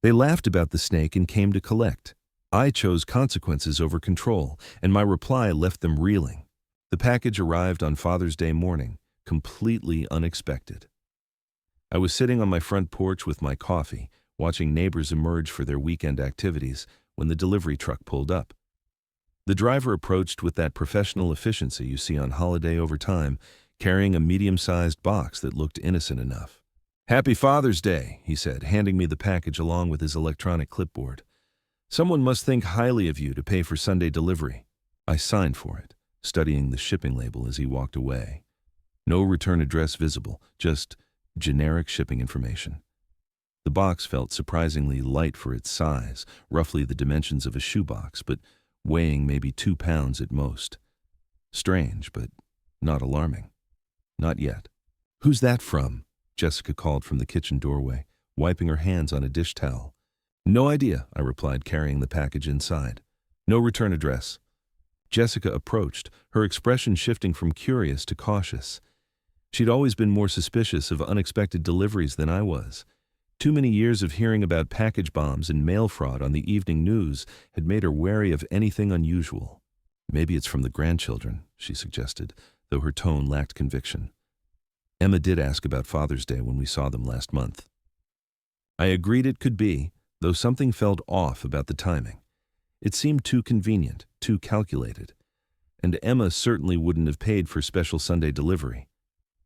They laughed about the snake and came to collect. I chose consequences over control, and my reply left them reeling. The package arrived on Father's Day morning, completely unexpected. I was sitting on my front porch with my coffee, watching neighbors emerge for their weekend activities when the delivery truck pulled up. The driver approached with that professional efficiency you see on holiday over time, carrying a medium-sized box that looked innocent enough. "Happy Father's Day," he said, handing me the package along with his electronic clipboard. "Someone must think highly of you to pay for Sunday delivery." I signed for it, studying the shipping label as he walked away. No return address visible, just generic shipping information. The box felt surprisingly light for its size, roughly the dimensions of a shoebox, but weighing maybe 2 pounds at most. Strange, but not alarming. Not yet. "Who's that from?" Jessica called from the kitchen doorway, wiping her hands on a dish towel. "No idea," I replied, carrying the package inside. "No return address." Jessica approached, her expression shifting from curious to cautious. She'd always been more suspicious of unexpected deliveries than I was. Too many years of hearing about package bombs and mail fraud on the evening news had made her wary of anything unusual. "Maybe it's from the grandchildren," she suggested, though her tone lacked conviction. "Emma did ask about Father's Day when we saw them last month." I agreed it could be, though something felt off about the timing. It seemed too convenient, too calculated. And Emma certainly wouldn't have paid for special Sunday delivery.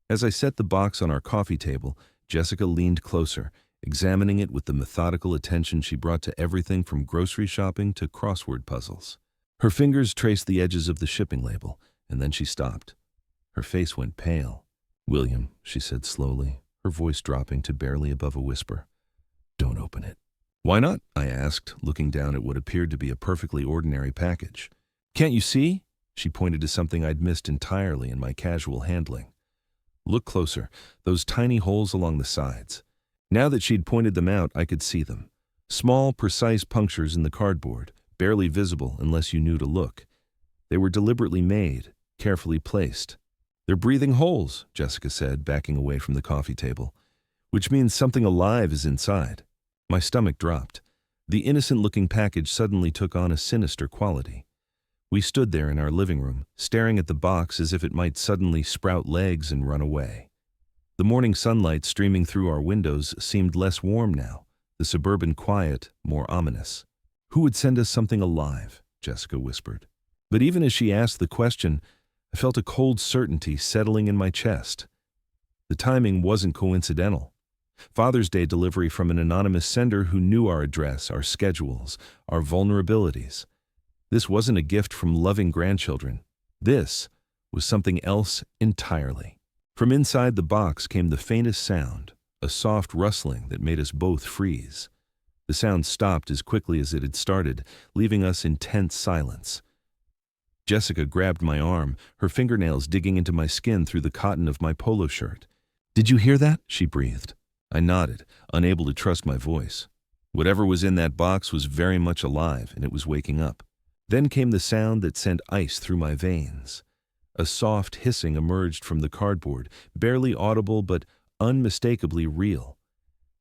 As I set the box on our coffee table, Jessica leaned closer, examining it with the methodical attention she brought to everything from grocery shopping to crossword puzzles. Her fingers traced the edges of the shipping label, and then she stopped. Her face went pale. "William," she said slowly, her voice dropping to barely above a whisper, "don't open it." "Why not?" I asked, looking down at what appeared to be a perfectly ordinary package. "Can't you see?" She pointed to something I'd missed entirely in my casual handling. "Look closer, those tiny holes along the sides." Now that she'd pointed them out, I could see them. Small, precise punctures in the cardboard, barely visible unless you knew to look. They were deliberately made, carefully placed. "They're breathing holes," Jessica said, backing away from the coffee table, "which means something alive is inside." My stomach dropped. The innocent-looking package suddenly took on a sinister quality. We stood there in our living room, staring at the box as if it might suddenly sprout legs and run away. The morning sunlight streaming through our windows seemed less warm now, the suburban quiet more ominous. "Who would send us something alive?" Jessica whispered. But even as she asked the question, I felt a cold certainty settling in my chest. The timing wasn't coincidental. Father's Day delivery from an anonymous sender who knew our address, our schedules, our vulnerabilities. This wasn't a gift from loving grandchildren. This was something else entirely. From inside the box came the faintest sound, a soft rustling that made us both freeze. The sound stopped as quickly as it had started, leaving us in tense silence. Jessica grabbed my arm, her fingernails digging into my skin through the cotton of my polo shirt. "Did you hear that?" she breathed. I nodded, unable to trust my voice. Whatever was in that box was very much alive, and it was waking up. Then came the sound that sent ice through my veins. A soft hissing emerged from the cardboard, barely audible but unmistakably real.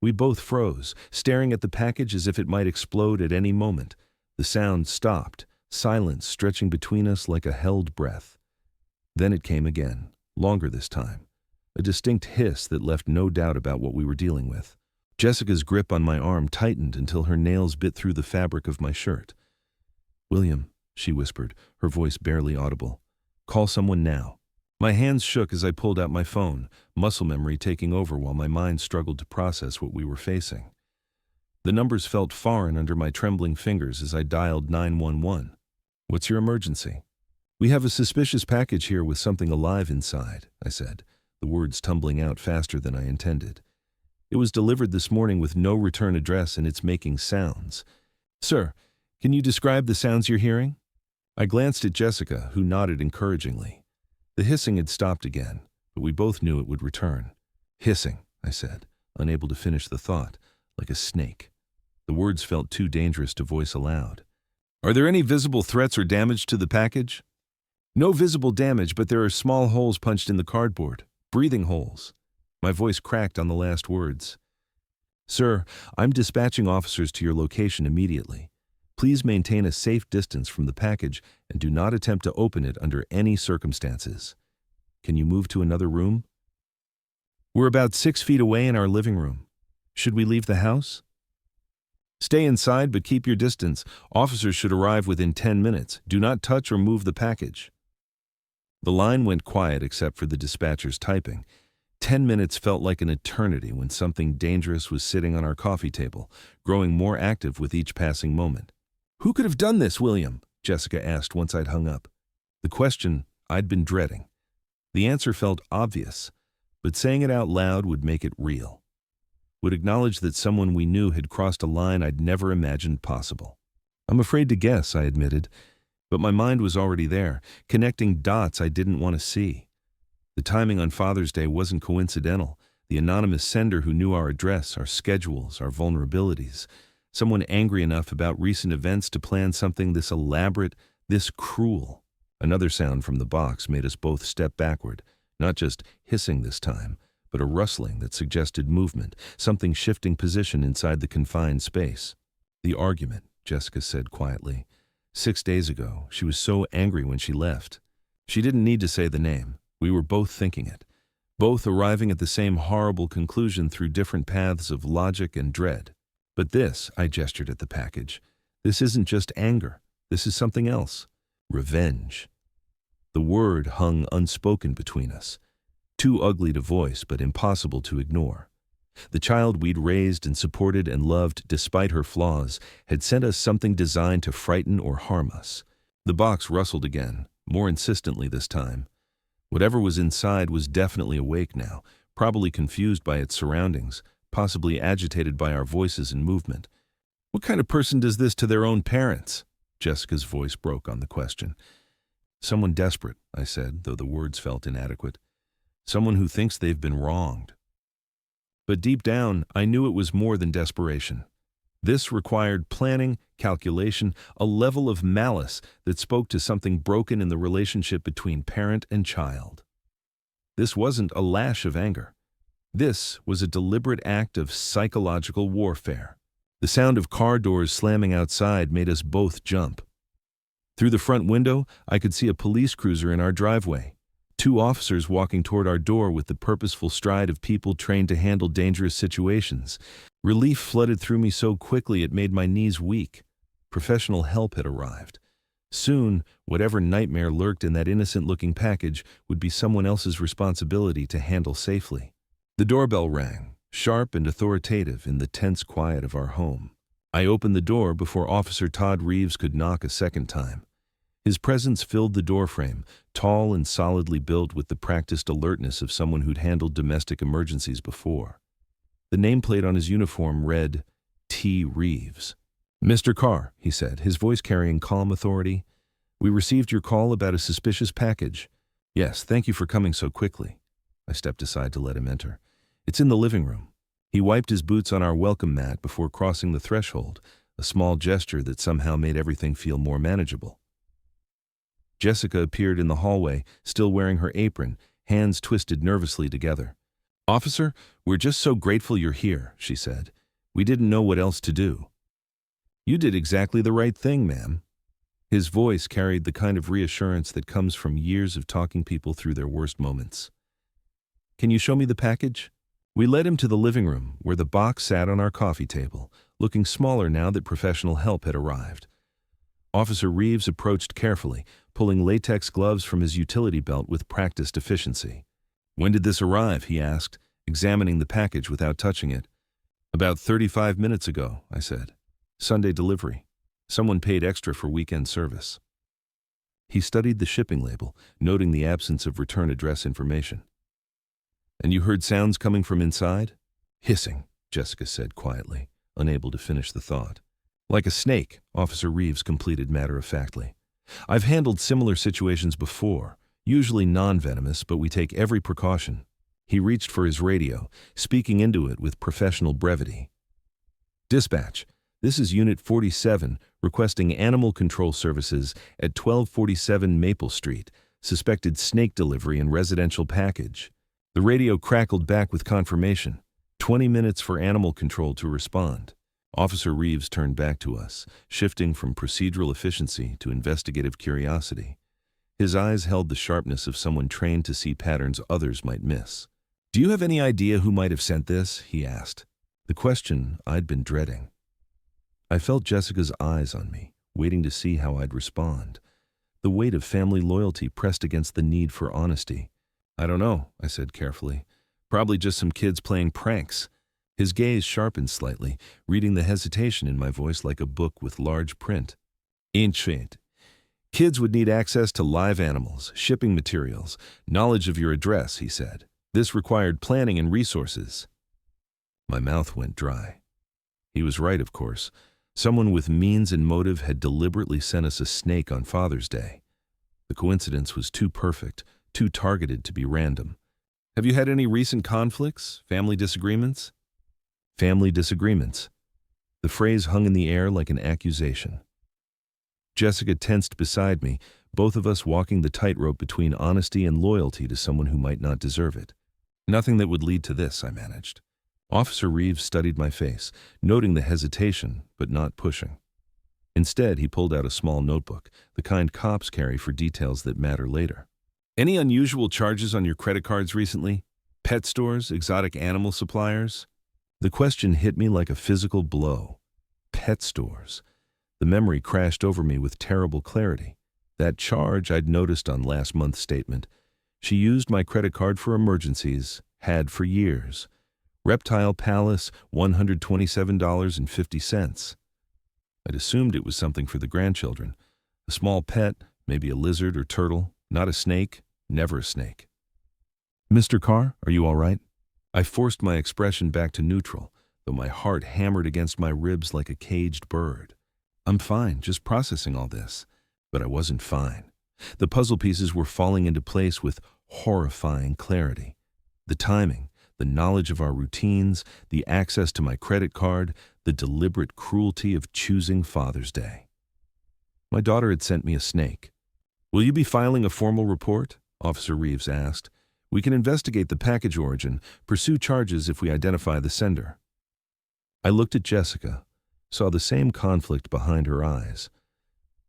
We both froze, staring at the package as if it might explode at any moment. The sound stopped, silence stretching between us like a held breath. Then it came again, longer this time. A distinct hiss that left no doubt about what we were dealing with. Jessica's grip on my arm tightened until her nails bit through the fabric of my shirt. "William," she whispered, her voice barely audible. "Call someone now." My hands shook as I pulled out my phone, muscle memory taking over while my mind struggled to process what we were facing. The numbers felt foreign under my trembling fingers as I dialed 911. "What's your emergency?" "We have a suspicious package here with something alive inside," I said, the words tumbling out faster than I intended. "It was delivered this morning with no return address and it's making sounds." "Sir, can you describe the sounds you're hearing?" I glanced at Jessica, who nodded encouragingly. The hissing had stopped again, but we both knew it would return. "Hissing," I said, unable to finish the thought, like a snake. The words felt too dangerous to voice aloud. "Are there any visible threats or damage to the package?" "No visible damage, but there are small holes punched in the cardboard. Breathing holes." My voice cracked on the last words. Sir, I'm dispatching officers to your location immediately. Please maintain a safe distance from the package and do not attempt to open it under any circumstances. Can you move to another room? We're about 6 feet away in our living room. Should we leave the house? Stay inside, but keep your distance. Officers should arrive within 10 minutes. Do not touch or move the package. The line went quiet except for the dispatcher's typing. 10 minutes felt like an eternity when something dangerous was sitting on our coffee table, growing more active with each passing moment. Who could have done this, William? Jessica asked once I'd hung up. The question I'd been dreading. The answer felt obvious, but saying it out loud would make it real. Would acknowledge that someone we knew had crossed a line I'd never imagined possible. I'm afraid to guess, I admitted, but my mind was already there, connecting dots I didn't want to see. The timing on Father's Day wasn't coincidental. The anonymous sender who knew our address, our schedules, our vulnerabilities. Someone angry enough about recent events to plan something this elaborate, this cruel. Another sound from the box made us both step backward, not just hissing this time, but a rustling that suggested movement, something shifting position inside the confined space. The argument, Jessica said quietly. 6 days ago, she was so angry when she left. She didn't need to say the name. We were both thinking it, both arriving at the same horrible conclusion through different paths of logic and dread. But this, I gestured at the package, this isn't just anger. This is something else. Revenge. The word hung unspoken between us, too ugly to voice but impossible to ignore. The child we'd raised and supported and loved despite her flaws had sent us something designed to frighten or harm us. The box rustled again, more insistently this time. Whatever was inside was definitely awake now, probably confused by its surroundings, possibly agitated by our voices and movement. What kind of person does this to their own parents? Jessica's voice broke on the question. Someone desperate, I said, though the words felt inadequate. Someone who thinks they've been wronged. But deep down, I knew it was more than desperation. This required planning, calculation, a level of malice that spoke to something broken in the relationship between parent and child. This wasn't a lash of anger. This was a deliberate act of psychological warfare. The sound of car doors slamming outside made us both jump. Through the front window, I could see a police cruiser in our driveway. 2 officers walking toward our door with the purposeful stride of people trained to handle dangerous situations. Relief flooded through me so quickly it made my knees weak. Professional help had arrived. Soon, whatever nightmare lurked in that innocent-looking package would be someone else's responsibility to handle safely. The doorbell rang, sharp and authoritative in the tense quiet of our home. I opened the door before Officer Todd Reeves could knock a second time. His presence filled the doorframe, tall and solidly built with the practiced alertness of someone who'd handled domestic emergencies before. The nameplate on his uniform read, T. Reeves. Mr. Carr, he said, his voice carrying calm authority. We received your call about a suspicious package. Yes, thank you for coming so quickly. I stepped aside to let him enter. It's in the living room. He wiped his boots on our welcome mat before crossing the threshold, a small gesture that somehow made everything feel more manageable. Jessica appeared in the hallway, still wearing her apron, hands twisted nervously together. Officer, we're just so grateful you're here, she said. We didn't know what else to do. You did exactly the right thing, ma'am. His voice carried the kind of reassurance that comes from years of talking people through their worst moments. Can you show me the package? We led him to the living room, where the box sat on our coffee table, looking smaller now that professional help had arrived. Officer Reeves approached carefully, pulling latex gloves from his utility belt with practiced efficiency. When did this arrive? He asked, examining the package without touching it. About 35 minutes ago, I said. Sunday delivery. Someone paid extra for weekend service. He studied the shipping label, noting the absence of return address information. And you heard sounds coming from inside? Hissing, Jessica said quietly, unable to finish the thought. Like a snake, Officer Reeves completed matter-of-factly. I've handled similar situations before, usually non-venomous, but we take every precaution. He reached for his radio, speaking into it with professional brevity. Dispatch, this is Unit 47, requesting animal control services at 1247 Maple Street, suspected snake delivery and residential package. The radio crackled back with confirmation. 20 minutes for animal control to respond. Officer Reeves turned back to us, shifting from procedural efficiency to investigative curiosity. His eyes held the sharpness of someone trained to see patterns others might miss. "Do you have any idea who might have sent this?" he asked. The question I'd been dreading. I felt Jessica's eyes on me, waiting to see how I'd respond. The weight of family loyalty pressed against the need for honesty. "I don't know," I said carefully. "Probably just some kids playing pranks." His gaze sharpened slightly, reading the hesitation in my voice like a book with large print. "Ancient. Kids would need access to live animals, shipping materials, knowledge of your address," he said. "This required planning and resources." My mouth went dry. He was right, of course. Someone with means and motive had deliberately sent us a snake on Father's Day. The coincidence was too perfect, too targeted to be random. "Have you had any recent conflicts, family disagreements?" Family disagreements. The phrase hung in the air like an accusation. Jessica tensed beside me, both of us walking the tightrope between honesty and loyalty to someone who might not deserve it. "Nothing that would lead to this," I managed. Officer Reeves studied my face, noting the hesitation, but not pushing. Instead, he pulled out a small notebook, the kind cops carry for details that matter later. "Any unusual charges on your credit cards recently? Pet stores, exotic animal suppliers?" The question hit me like a physical blow. Pet stores. The memory crashed over me with terrible clarity. That charge I'd noticed on last month's statement. She used my credit card for emergencies, had for years. Reptile Palace, $127.50. I'd assumed it was something for the grandchildren. A small pet, maybe a lizard or turtle, not a snake, never a snake. "Mr. Carr, are you all right?" I forced my expression back to neutral, though my heart hammered against my ribs like a caged bird. "I'm fine, just processing all this." But I wasn't fine. The puzzle pieces were falling into place with horrifying clarity. The timing, the knowledge of our routines, the access to my credit card, the deliberate cruelty of choosing Father's Day. My daughter had sent me a snake. "Will you be filing a formal report?" Officer Reeves asked. "We can investigate the package origin, pursue charges if we identify the sender." I looked at Jessica, saw the same conflict behind her eyes.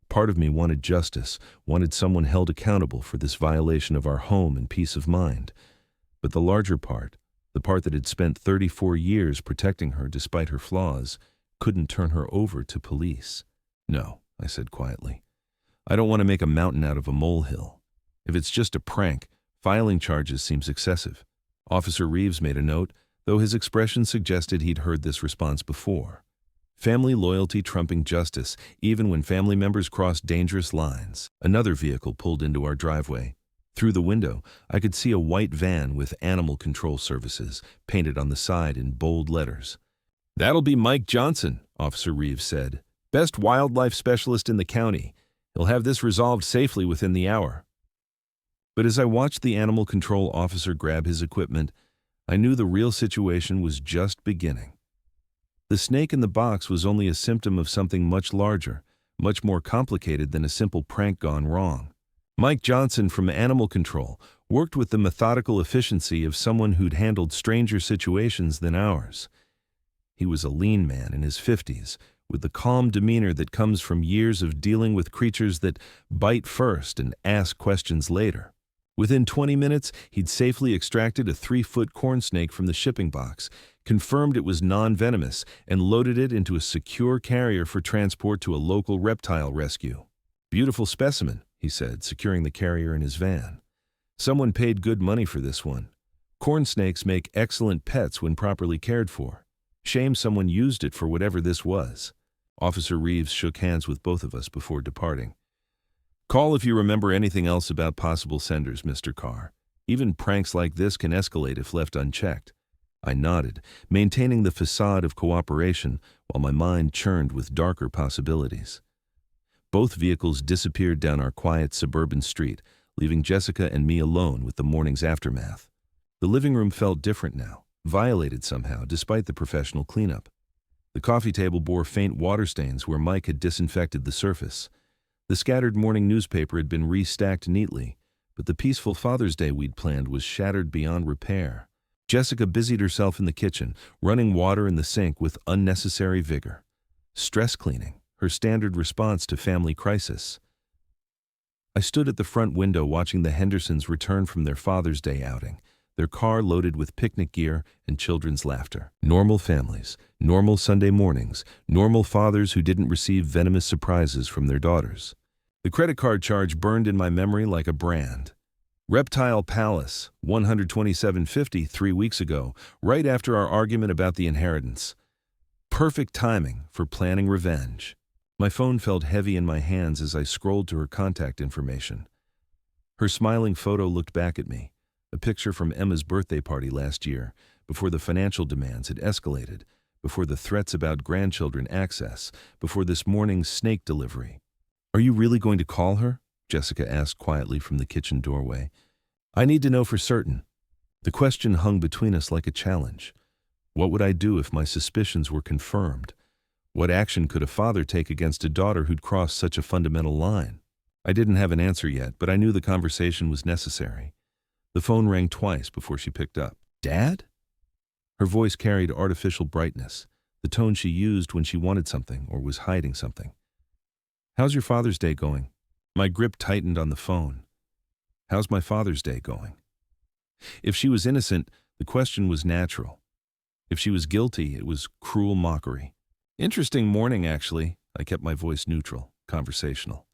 Part of me wanted justice, wanted someone held accountable for this violation of our home and peace of mind. But the larger part, the part that had spent 34 years protecting her despite her flaws, couldn't turn her over to police. "No," I said quietly. "I don't want to make a mountain out of a molehill. If it's just a prank, filing charges seems excessive." Officer Reeves made a note, though his expression suggested he'd heard this response before. Family loyalty trumping justice, even when family members crossed dangerous lines. Another vehicle pulled into our driveway. Through the window, I could see a white van with Animal Control Services painted on the side in bold letters. "That'll be Mike Johnson," Officer Reeves said. "Best wildlife specialist in the county. He'll have this resolved safely within the hour." But as I watched the animal control officer grab his equipment, I knew the real situation was just beginning. The snake in the box was only a symptom of something much larger, much more complicated than a simple prank gone wrong. Mike Johnson from Animal Control worked with the methodical efficiency of someone who'd handled stranger situations than ours. He was a lean man in his 50s, with the calm demeanor that comes from years of dealing with creatures that bite first and ask questions later. Within 20 minutes, he'd safely extracted a 3-foot corn snake from the shipping box, confirmed it was non-venomous, and loaded it into a secure carrier for transport to a local reptile rescue. "Beautiful specimen," he said, securing the carrier in his van. "Someone paid good money for this one. Corn snakes make excellent pets when properly cared for. Shame someone used it for whatever this was." Officer Reeves shook hands with both of us before departing. "Call if you remember anything else about possible senders, Mr. Carr. Even pranks like this can escalate if left unchecked." I nodded, maintaining the facade of cooperation while my mind churned with darker possibilities. Both vehicles disappeared down our quiet suburban street, leaving Jessica and me alone with the morning's aftermath. The living room felt different now, violated somehow despite the professional cleanup. The coffee table bore faint water stains where Mike had disinfected the surface. The scattered morning newspaper had been restacked neatly, but the peaceful Father's Day we'd planned was shattered beyond repair. Jessica busied herself in the kitchen, running water in the sink with unnecessary vigor. Stress cleaning, her standard response to family crisis. I stood at the front window watching the Hendersons return from their Father's Day outing, their car loaded with picnic gear and children's laughter. Normal families, normal Sunday mornings, normal fathers who didn't receive venomous surprises from their daughters. The credit card charge burned in my memory like a brand. Reptile Palace, $127.50 3 weeks ago, right after our argument about the inheritance. Perfect timing for planning revenge. My phone felt heavy in my hands as I scrolled to her contact information. Her smiling photo looked back at me, a picture from Emma's birthday party last year, before the financial demands had escalated, before the threats about grandchildren access, before this morning's snake delivery. "Are you really going to call her?" Jessica asked quietly from the kitchen doorway. "I need to know for certain." The question hung between us like a challenge. What would I do if my suspicions were confirmed? What action could a father take against a daughter who'd crossed such a fundamental line? I didn't have an answer yet, but I knew the conversation was necessary. The phone rang twice before she picked up. "Dad?" Her voice carried artificial brightness, the tone she used when she wanted something or was hiding something. "How's your Father's Day going?" My grip tightened on the phone. How's my Father's Day going? If she was innocent, the question was natural. If she was guilty, it was cruel mockery. "Interesting morning, actually." I kept my voice neutral, conversational.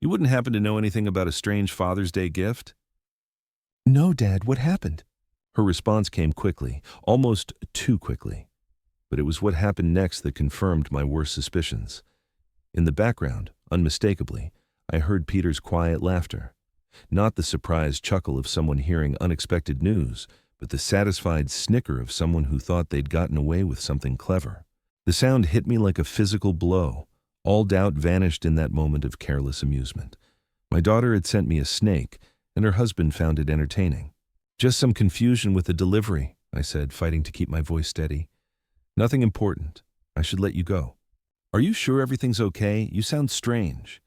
"You wouldn't happen to know anything about a strange Father's Day gift?" "No, Dad, what happened?" Her response came quickly, almost too quickly. But it was what happened next that confirmed my worst suspicions. In the background, unmistakably, I heard Peter's quiet laughter. Not the surprised chuckle of someone hearing unexpected news, but the satisfied snicker of someone who thought they'd gotten away with something clever. The sound hit me like a physical blow. All doubt vanished in that moment of careless amusement. My daughter had sent me a snake, and her husband found it entertaining. "Just some confusion with the delivery," I said, fighting to keep my voice steady. "Nothing important. I should let you go." "Are you sure everything's okay? You sound strange."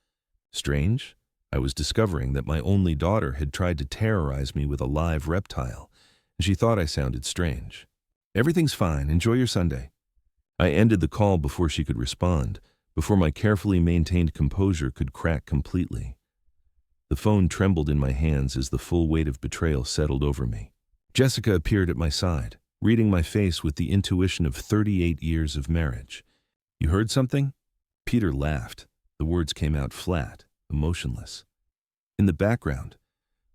Strange? I was discovering that my only daughter had tried to terrorize me with a live reptile, and she thought I sounded strange. "Everything's fine. Enjoy your Sunday." I ended the call before she could respond, before my carefully maintained composure could crack completely. The phone trembled in my hands as the full weight of betrayal settled over me. Jessica appeared at my side, reading my face with the intuition of 38 years of marriage. "You heard something?" Peter laughed. The words came out flat, emotionless. In the background,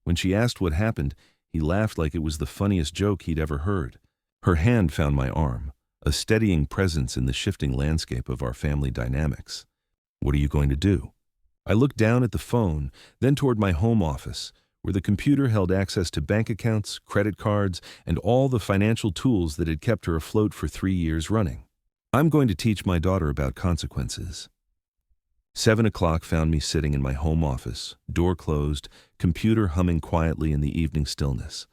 when she asked what happened, he laughed like it was the funniest joke he'd ever heard. Her hand found my arm, a steadying presence in the shifting landscape of our family dynamics. "What are you going to do?" I looked down at the phone, then toward my home office, where the computer held access to bank accounts, credit cards, and all the financial tools that had kept her afloat for 3 years running. "I'm going to teach my daughter about consequences." 7 o'clock found me sitting in my home office, door closed, computer humming quietly in the evening stillness.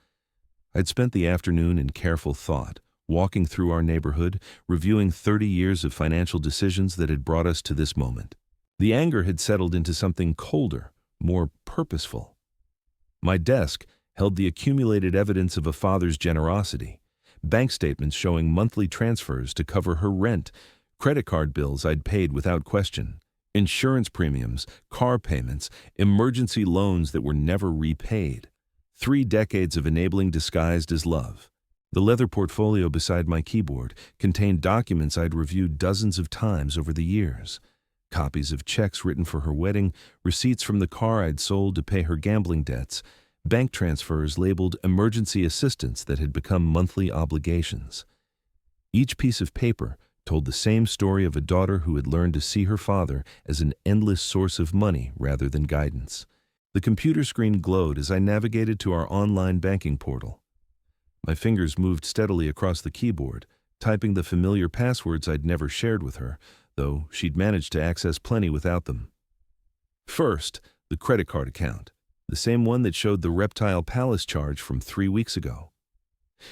I'd spent the afternoon in careful thought, walking through our neighborhood, reviewing 30 years of financial decisions that had brought us to this moment. The anger had settled into something colder, more purposeful. My desk held the accumulated evidence of a father's generosity, bank statements showing monthly transfers to cover her rent, credit card bills I'd paid without question, insurance premiums, car payments, emergency loans that were never repaid. 3 decades of enabling disguised as love. The leather portfolio beside my keyboard contained documents I'd reviewed dozens of times over the years. Copies of checks written for her wedding, receipts from the car I'd sold to pay her gambling debts, bank transfers labeled emergency assistance that had become monthly obligations. Each piece of paper told the same story of a daughter who had learned to see her father as an endless source of money rather than guidance. The computer screen glowed as I navigated to our online banking portal. My fingers moved steadily across the keyboard, typing the familiar passwords I'd never shared with her, though she'd managed to access plenty without them. First, the credit card account, the same one that showed the Reptile Palace charge from 3 weeks ago.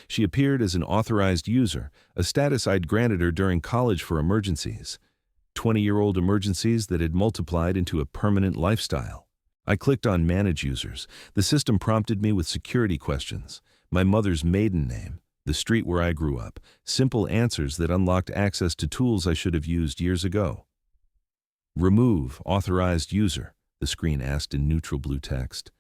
She appeared as an authorized user, a status I'd granted her during college for emergencies. 20-year-old emergencies that had multiplied into a permanent lifestyle. I clicked on Manage Users. The system prompted me with security questions. My mother's maiden name, the street where I grew up, simple answers that unlocked access to tools I should have used years ago. Remove authorized user, the screen asked in neutral blue text.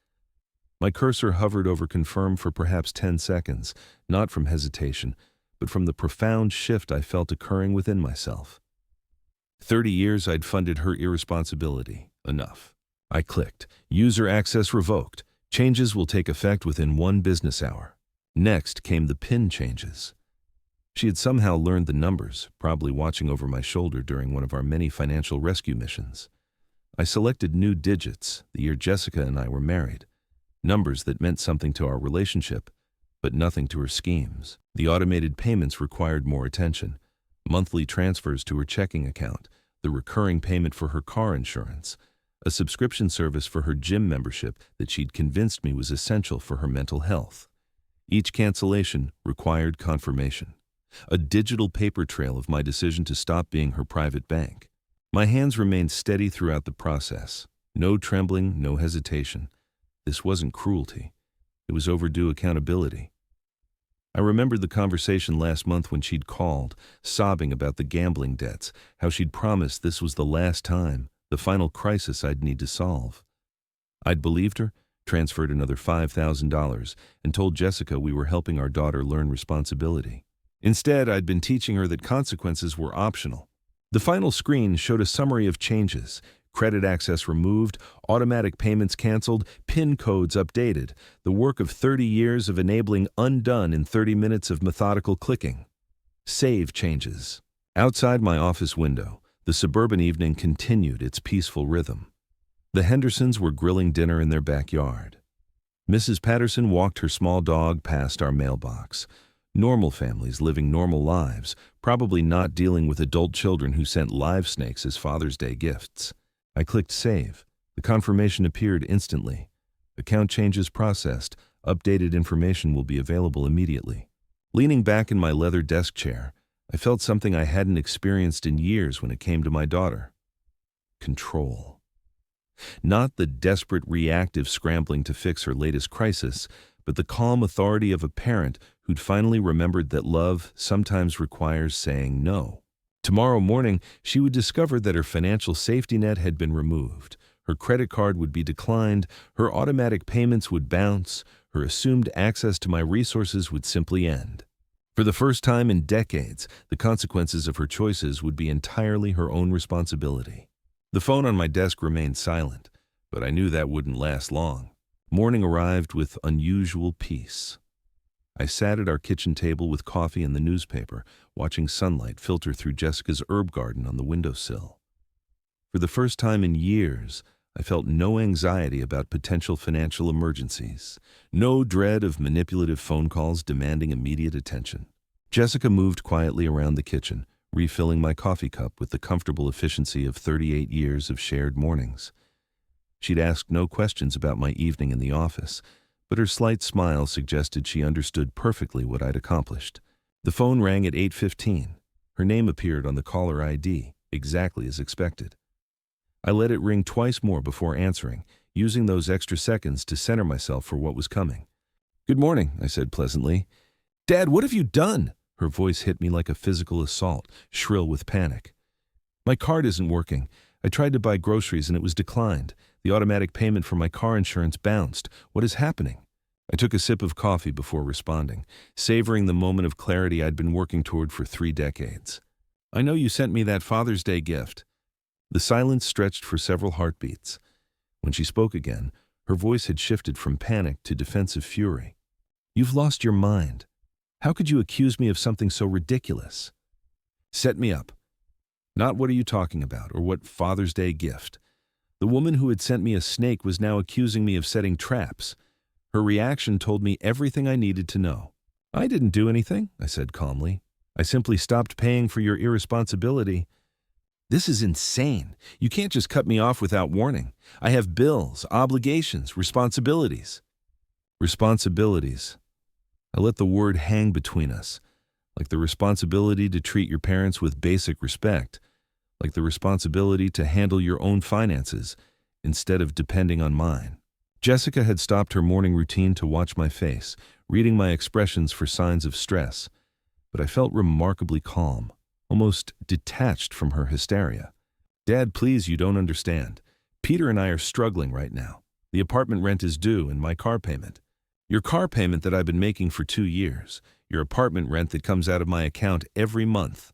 My cursor hovered over confirm for perhaps 10 seconds, not from hesitation, but from the profound shift I felt occurring within myself. 30 years I'd funded her irresponsibility. Enough. I clicked. User access revoked. Changes will take effect within 1 business hour. Next came the PIN changes. She had somehow learned the numbers, probably watching over my shoulder during one of our many financial rescue missions. I selected new digits, the year Jessica and I were married. Numbers that meant something to our relationship, but nothing to her schemes. The automated payments required more attention. Monthly transfers to her checking account, the recurring payment for her car insurance, a subscription service for her gym membership that she'd convinced me was essential for her mental health. Each cancellation required confirmation. A digital paper trail of my decision to stop being her private bank. My hands remained steady throughout the process. No trembling, no hesitation. This wasn't cruelty. It was overdue accountability. I remembered the conversation last month when she'd called, sobbing about the gambling debts, how she'd promised this was the last time, the final crisis I'd need to solve. I'd believed her, transferred another $5,000, and told Jessica we were helping our daughter learn responsibility. Instead, I'd been teaching her that consequences were optional. The final screen showed a summary of changes: credit access removed, automatic payments canceled, PIN codes updated, the work of 30 years of enabling undone in 30 minutes of methodical clicking. Save changes. Outside my office window, the suburban evening continued its peaceful rhythm. The Hendersons were grilling dinner in their backyard. Mrs. Patterson walked her small dog past our mailbox. Normal families living normal lives, probably not dealing with adult children who sent live snakes as Father's Day gifts. I clicked save. The confirmation appeared instantly. Account changes processed. Updated information will be available immediately. Leaning back in my leather desk chair, I felt something I hadn't experienced in years when it came to my daughter. Control. Not the desperate reactive scrambling to fix her latest crisis, but the calm authority of a parent who'd finally remembered that love sometimes requires saying no. Tomorrow morning, she would discover that her financial safety net had been removed. Her credit card would be declined, her automatic payments would bounce, her assumed access to my resources would simply end. For the first time in decades, the consequences of her choices would be entirely her own responsibility. The phone on my desk remained silent, but I knew that wouldn't last long. Morning arrived with unusual peace. I sat at our kitchen table with coffee and the newspaper, watching sunlight filter through Jessica's herb garden on the windowsill. For the first time in years, I felt no anxiety about potential financial emergencies, no dread of manipulative phone calls demanding immediate attention. Jessica moved quietly around the kitchen, refilling my coffee cup with the comfortable efficiency of 38 years of shared mornings. She'd asked no questions about my evening in the office, but her slight smile suggested she understood perfectly what I'd accomplished. The phone rang at 8:15. Her name appeared on the caller ID, exactly as expected. I let it ring twice more before answering, using those extra seconds to center myself for what was coming. "Good morning," I said pleasantly. "Dad, what have you done?" Her voice hit me like a physical assault, shrill with panic. "My card isn't working. I tried to buy groceries and it was declined. The automatic payment for my car insurance bounced. What is happening?" I took a sip of coffee before responding, savoring the moment of clarity I'd been working toward for 3 decades. "I know you sent me that Father's Day gift." The silence stretched for several heartbeats. When she spoke again, her voice had shifted from panic to defensive fury. "You've lost your mind. How could you accuse me of something so ridiculous?" "Set me up. Not what are you talking about, or what Father's Day gift." The woman who had sent me a snake was now accusing me of setting traps. Her reaction told me everything I needed to know. "I didn't do anything," I said calmly. "I simply stopped paying for your irresponsibility." "This is insane. You can't just cut me off without warning. I have bills, obligations, responsibilities." Responsibilities. I let the word hang between us, like the responsibility to treat your parents with basic respect, like the responsibility to handle your own finances instead of depending on mine. Jessica had stopped her morning routine to watch my face, reading my expressions for signs of stress, but I felt remarkably calm, almost detached from her hysteria. "Dad, please, you don't understand. Peter and I are struggling right now. The apartment rent is due and my car payment. Your car payment that I've been making for 2 years, your apartment rent that comes out of my account every month.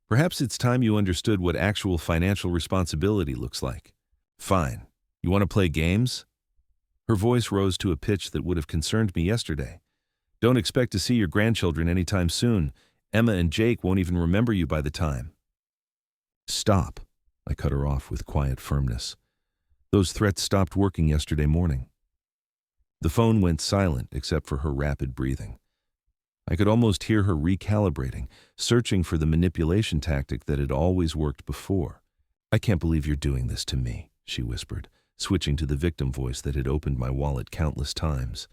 Perhaps it's time you understood what actual financial responsibility looks like." "Fine. You want to play games?" Her voice rose to a pitch that would have concerned me yesterday. "Don't expect to see your grandchildren anytime soon. Emma and Jake won't even remember you by the time." "Stop," I cut her off with quiet firmness. "Those threats stopped working yesterday morning." The phone went silent except for her rapid breathing. I could almost hear her recalibrating, searching for the manipulation tactic that had always worked before. "I can't believe you're doing this to me," she whispered, switching to the victim voice that had opened my wallet countless times.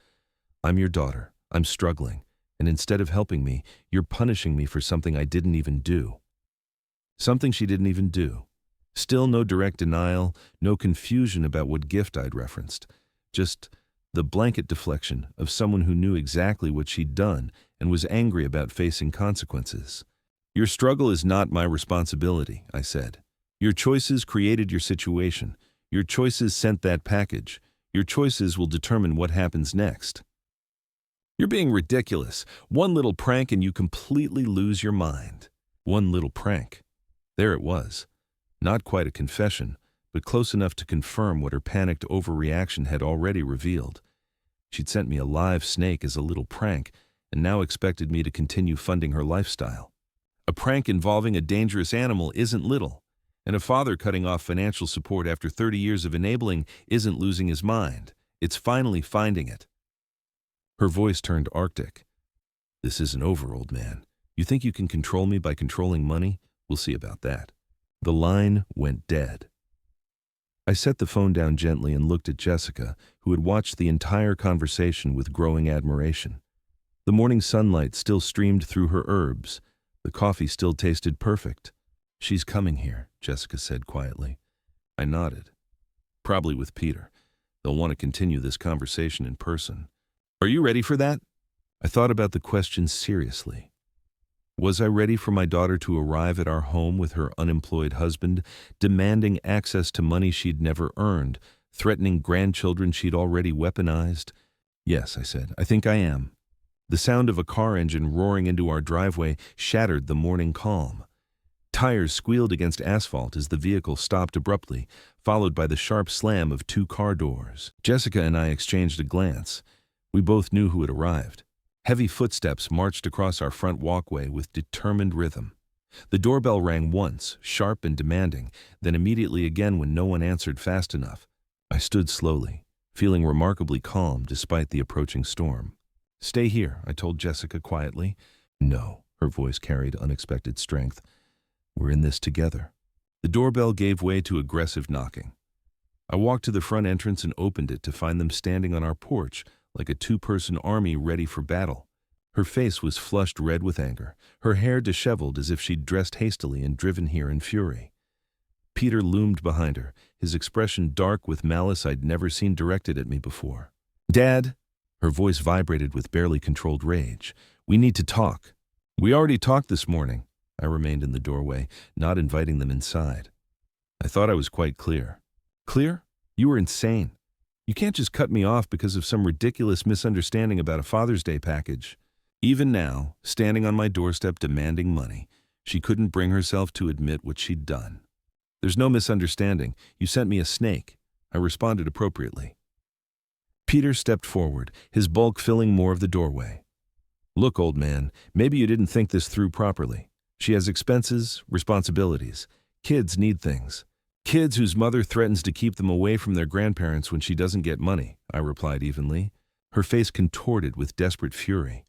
"I'm your daughter. I'm struggling. And instead of helping me, you're punishing me for something I didn't even do." Something she didn't even do. Still no direct denial, no confusion about what gift I'd referenced. Just the blanket deflection of someone who knew exactly what she'd done and was angry about facing consequences. "Your struggle is not my responsibility," I said. "Your choices created your situation. Your choices sent that package. Your choices will determine what happens next." "You're being ridiculous. One little prank and you completely lose your mind." One little prank. There it was. Not quite a confession, but close enough to confirm what her panicked overreaction had already revealed. She'd sent me a live snake as a little prank, and now expected me to continue funding her lifestyle. A prank involving a dangerous animal isn't little, and a father cutting off financial support after 30 years of enabling isn't losing his mind. It's finally finding it. Her voice turned arctic. "This isn't over, old man. You think you can control me by controlling money? We'll see about that." The line went dead. I set the phone down gently and looked at Jessica, who had watched the entire conversation with growing admiration. The morning sunlight still streamed through her herbs. The coffee still tasted perfect. "She's coming here," Jessica said quietly. I nodded. "Probably with Peter. They'll want to continue this conversation in person." "Are you ready for that?" I thought about the question seriously. Was I ready for my daughter to arrive at our home with her unemployed husband, demanding access to money she'd never earned, threatening grandchildren she'd already weaponized? "Yes," I said, "I think I am." The sound of a car engine roaring into our driveway shattered the morning calm. Tires squealed against asphalt as the vehicle stopped abruptly, followed by the sharp slam of 2 car doors. Jessica and I exchanged a glance. We both knew who had arrived. Heavy footsteps marched across our front walkway with determined rhythm. The doorbell rang once, sharp and demanding, then immediately again when no one answered fast enough. I stood slowly, feeling remarkably calm despite the approaching storm. "Stay here," I told Jessica quietly. "No," her voice carried unexpected strength. "We're in this together." The doorbell gave way to aggressive knocking. I walked to the front entrance and opened it to find them standing on our porch, like a 2-person army ready for battle. Her face was flushed red with anger, her hair disheveled as if she'd dressed hastily and driven here in fury. Peter loomed behind her, his expression dark with malice I'd never seen directed at me before. "Dad," her voice vibrated with barely controlled rage, "we need to talk." "We already talked this morning." I remained in the doorway, not inviting them inside. I thought I was quite clear. "Clear? You were insane. You can't just cut me off because of some ridiculous misunderstanding about a Father's Day package." Even now, standing on my doorstep demanding money, she couldn't bring herself to admit what she'd done. "There's no misunderstanding. You sent me a snake." I responded appropriately. Peter stepped forward, his bulk filling more of the doorway. "Look, old man, maybe you didn't think this through properly. She has expenses, responsibilities. Kids need things. Kids whose mother threatens to keep them away from their grandparents when she doesn't get money," I replied evenly. Her face contorted with desperate fury.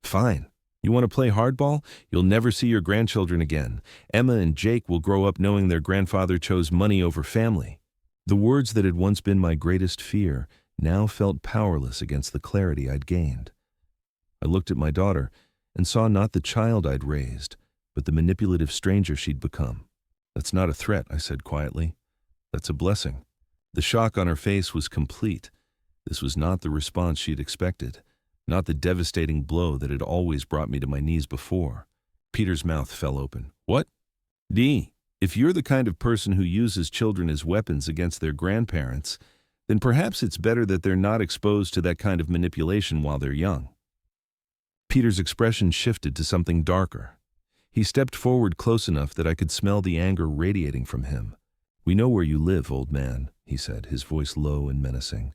"Fine. You want to play hardball? You'll never see your grandchildren again. Emma and Jake will grow up knowing their grandfather chose money over family." The words that had once been my greatest fear now felt powerless against the clarity I'd gained. I looked at my daughter and saw not the child I'd raised, but the manipulative stranger she'd become. "That's not a threat," I said quietly. "That's a blessing." The shock on her face was complete. This was not the response she'd expected. not the devastating blow that had always brought me to my knees before. Peter's mouth fell open. What? Dee, if you're the kind of person who uses children as weapons against their grandparents, then perhaps it's better that they're not exposed to that kind of manipulation while they're young. Peter's expression shifted to something darker. He stepped forward close enough that I could smell the anger radiating from him. We know where you live, old man, he said, his voice low and menacing.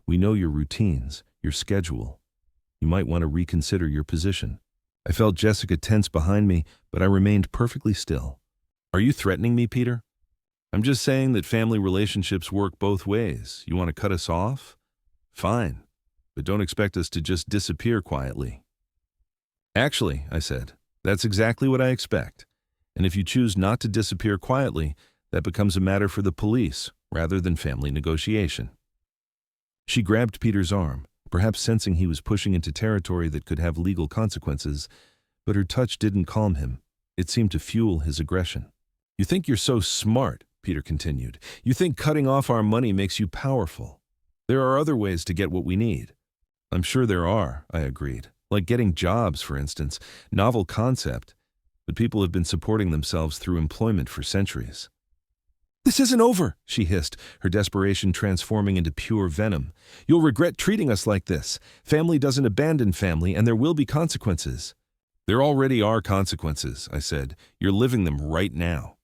We know your routines, your schedule. You might want to reconsider your position. I felt Jessica tense behind me, but I remained perfectly still. Are you threatening me, Peter? I'm just saying that family relationships work both ways. You want to cut us off? Fine, but don't expect us to just disappear quietly. Actually, I said, that's exactly what I expect. And if you choose not to disappear quietly, that becomes a matter for the police rather than family negotiation. She grabbed Peter's arm, perhaps sensing he was pushing into territory that could have legal consequences, but her touch didn't calm him. It seemed to fuel his aggression. You think you're so smart, Peter continued. You think cutting off our money makes you powerful. There are other ways to get what we need. I'm sure there are, I agreed. Like getting jobs, for instance. Novel concept. But people have been supporting themselves through employment for centuries. This isn't over, she hissed, her desperation transforming into pure venom. You'll regret treating us like this. Family doesn't abandon family, and there will be consequences. There already are consequences, I said. You're living them right now.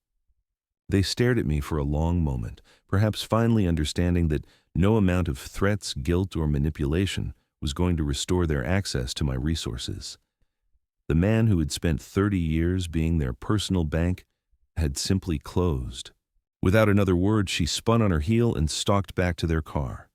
They stared at me for a long moment, perhaps finally understanding that no amount of threats, guilt, or manipulation was going to restore their access to my resources. The man who had spent 30 years being their personal bank had simply closed. Without another word, she spun on her heel and stalked back to their car.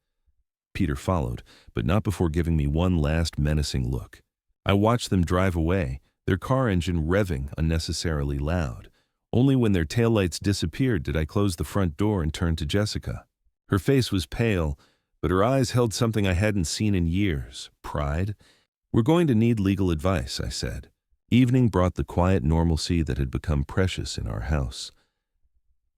Peter followed, but not before giving me one last menacing look. I watched them drive away, their car engine revving unnecessarily loud. Only when their taillights disappeared did I close the front door and turn to Jessica. Her face was pale, but her eyes held something I hadn't seen in years, pride. We're going to need legal advice, I said. Evening brought the quiet normalcy that had become precious in our house.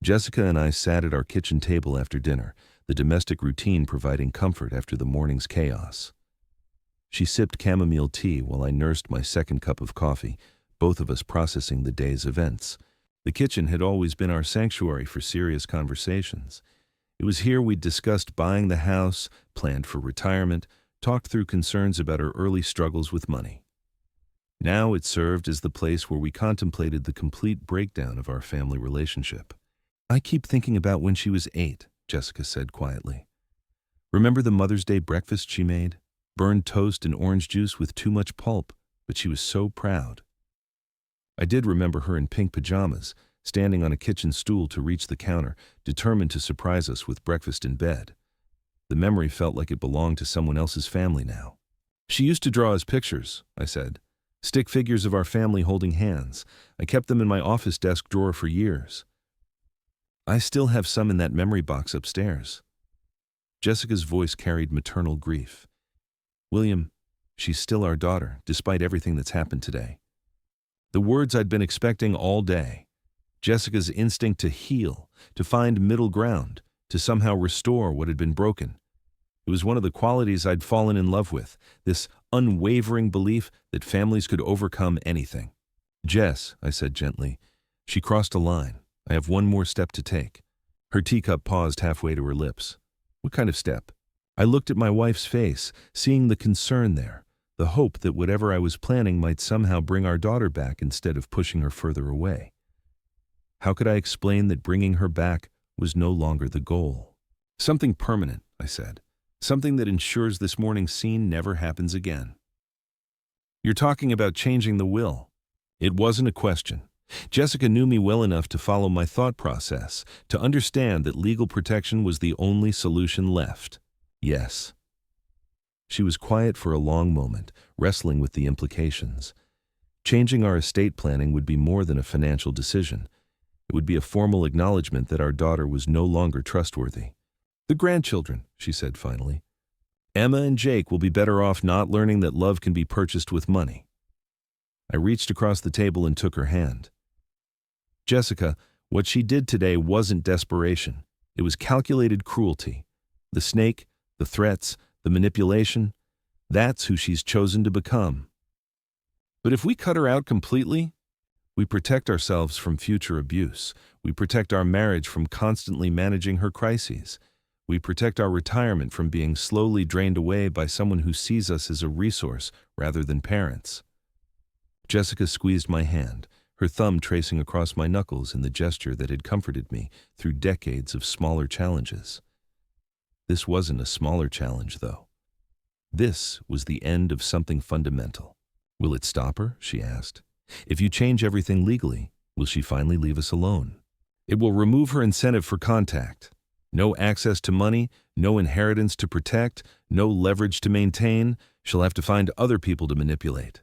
Jessica and I sat at our kitchen table after dinner, the domestic routine providing comfort after the morning's chaos. She sipped chamomile tea while I nursed my second cup of coffee, both of us processing the day's events. The kitchen had always been our sanctuary for serious conversations. It was here we'd discussed buying the house, planned for retirement, talked through concerns about our early struggles with money. Now it served as the place where we contemplated the complete breakdown of our family relationship. I keep thinking about when she was 8, Jessica said quietly. Remember the Mother's Day breakfast she made? Burned toast and orange juice with too much pulp, but she was so proud. I did remember her in pink pajamas, standing on a kitchen stool to reach the counter, determined to surprise us with breakfast in bed. The memory felt like it belonged to someone else's family now. She used to draw us pictures, I said. Stick figures of our family holding hands. I kept them in my office desk drawer for years. I still have some in that memory box upstairs. Jessica's voice carried maternal grief. William, she's still our daughter, despite everything that's happened today. The words I'd been expecting all day. Jessica's instinct to heal, to find middle ground, to somehow restore what had been broken. It was one of the qualities I'd fallen in love with, this unwavering belief that families could overcome anything. Jess, I said gently, she crossed a line. I have one more step to take. Her teacup paused halfway to her lips. What kind of step? I looked at my wife's face, seeing the concern there, the hope that whatever I was planning might somehow bring our daughter back instead of pushing her further away. How could I explain that bringing her back was no longer the goal? Something permanent, I said. Something that ensures this morning's scene never happens again. You're talking about changing the will. It wasn't a question. Jessica knew me well enough to follow my thought process, to understand that legal protection was the only solution left. Yes. She was quiet for a long moment, wrestling with the implications. Changing our estate planning would be more than a financial decision. It would be a formal acknowledgement that our daughter was no longer trustworthy. The grandchildren, she said finally. Emma and Jake will be better off not learning that love can be purchased with money. I reached across the table and took her hand. Jessica, what she did today wasn't desperation. It was calculated cruelty. The snake, the threats, the manipulation, That's who she's chosen to become. But if we cut her out completely, we protect ourselves from future abuse. We protect our marriage from constantly managing her crises. We protect our retirement from being slowly drained away by someone who sees us as a resource rather than parents. Jessica squeezed my hand, her thumb tracing across my knuckles in the gesture that had comforted me through decades of smaller challenges. This wasn't a smaller challenge, though. This was the end of something fundamental. Will it stop her? She asked. If you change everything legally, will she finally leave us alone? It will remove her incentive for contact. No access to money, no inheritance to protect, no leverage to maintain. She'll have to find other people to manipulate.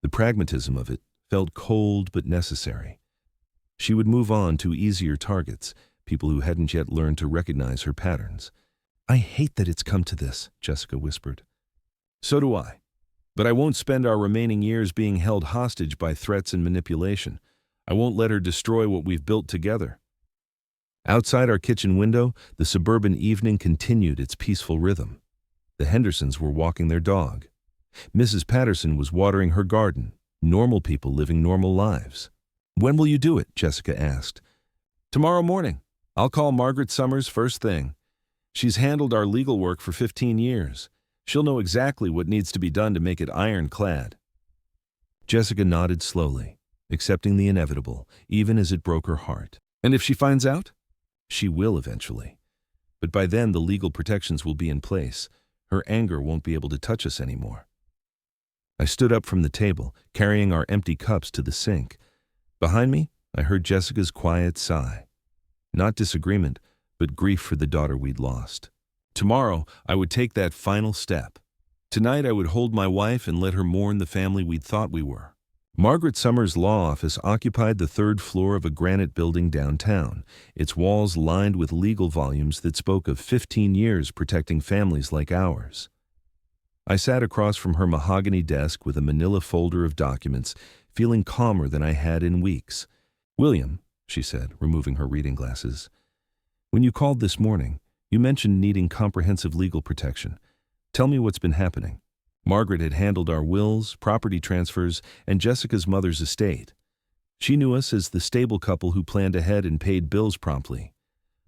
The pragmatism of it felt cold but necessary. She would move on to easier targets, people who hadn't yet learned to recognize her patterns. I hate that it's come to this, Jessica whispered. So do I. But I won't spend our remaining years being held hostage by threats and manipulation. I won't let her destroy what we've built together. Outside our kitchen window, the suburban evening continued its peaceful rhythm. The Hendersons were walking their dog. Mrs. Patterson was watering her garden, normal people living normal lives. When will you do it? Jessica asked. Tomorrow morning. I'll call Margaret Summers first thing. She's handled our legal work for 15 years. She'll know exactly what needs to be done to make it ironclad. Jessica nodded slowly, accepting the inevitable, even as it broke her heart. And if she finds out? She will eventually. But by then the legal protections will be in place. Her anger won't be able to touch us anymore. I stood up from the table, carrying our empty cups to the sink. Behind me, I heard Jessica's quiet sigh. Not disagreement, but grief for the daughter we'd lost. Tomorrow, I would take that final step. Tonight, I would hold my wife and let her mourn the family we'd thought we were. Margaret Summers' law office occupied the third floor of a granite building downtown, its walls lined with legal volumes that spoke of 15 years protecting families like ours. I sat across from her mahogany desk with a manila folder of documents, feeling calmer than I had in weeks. William, she said, removing her reading glasses, when you called this morning, you mentioned needing comprehensive legal protection. Tell me what's been happening. Margaret had handled our wills, property transfers, and Jessica's mother's estate. She knew us as the stable couple who planned ahead and paid bills promptly.